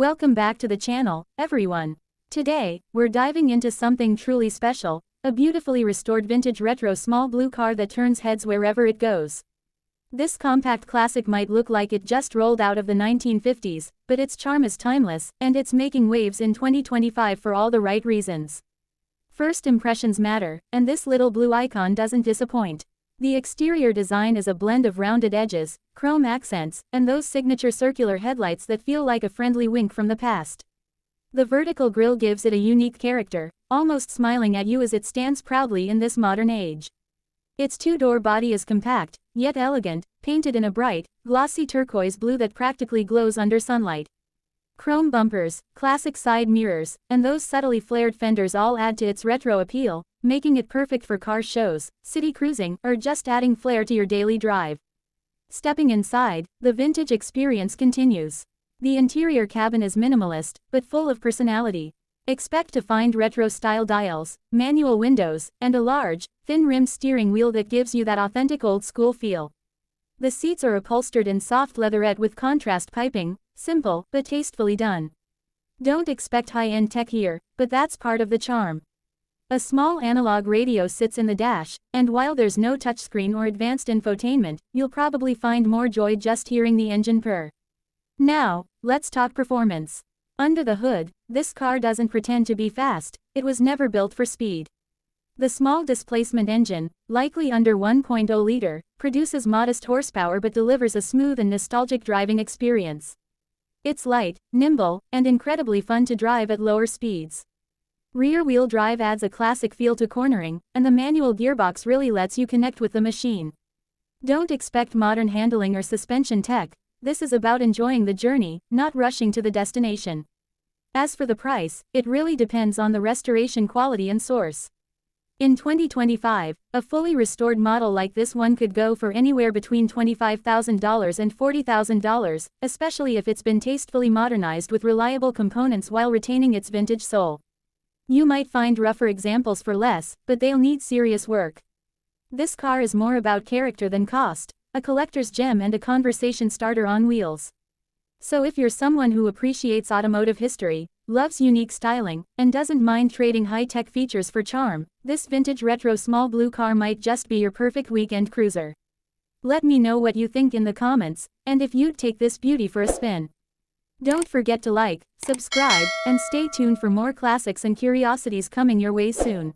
Welcome back to the channel, everyone. Today, we're diving into something truly special, a beautifully restored vintage retro small blue car that turns heads wherever it goes. This compact classic might look like it just rolled out of the 1950s, but its charm is timeless, and it's making waves in 2025 for all the right reasons. First impressions matter, and this little blue icon doesn't disappoint. The exterior design is a blend of rounded edges, chrome accents, and those signature circular headlights that feel like a friendly wink from the past. The vertical grille gives it a unique character, almost smiling at you as it stands proudly in this modern age. Its two-door body is compact, yet elegant, painted in a bright, glossy turquoise blue that practically glows under sunlight. Chrome bumpers, classic side mirrors, and those subtly flared fenders all add to its retro appeal, making it perfect for car shows, city cruising, or just adding flair to your daily drive. Stepping inside, the vintage experience continues. The interior cabin is minimalist, but full of personality. Expect to find retro-style dials, manual windows, and a large, thin-rimmed steering wheel that gives you that authentic old-school feel. The seats are upholstered in soft leatherette with contrast piping, simple, but tastefully done. Don't expect high-end tech here, but that's part of the charm. A small analog radio sits in the dash, and while there's no touchscreen or advanced infotainment, you'll probably find more joy just hearing the engine purr. Now, let's talk performance. Under the hood, this car doesn't pretend to be fast, it was never built for speed. The small displacement engine, likely under 1.0 liter, produces modest horsepower but delivers a smooth and nostalgic driving experience. It's light, nimble, and incredibly fun to drive at lower speeds. Rear-wheel drive adds a classic feel to cornering, and the manual gearbox really lets you connect with the machine. Don't expect modern handling or suspension tech. This is about enjoying the journey, not rushing to the destination. As for the price, it really depends on the restoration quality and source. In 2025, a fully restored model like this one could go for anywhere between $25,000 and $40,000, especially if it's been tastefully modernized with reliable components while retaining its vintage soul. You might find rougher examples for less, but they'll need serious work. This car is more about character than cost, a collector's gem and a conversation starter on wheels. So if you're someone who appreciates automotive history, loves unique styling, and doesn't mind trading high-tech features for charm, this vintage retro small blue car might just be your perfect weekend cruiser. Let me know what you think in the comments, and if you'd take this beauty for a spin. Don't forget to like, subscribe, and stay tuned for more classics and curiosities coming your way soon.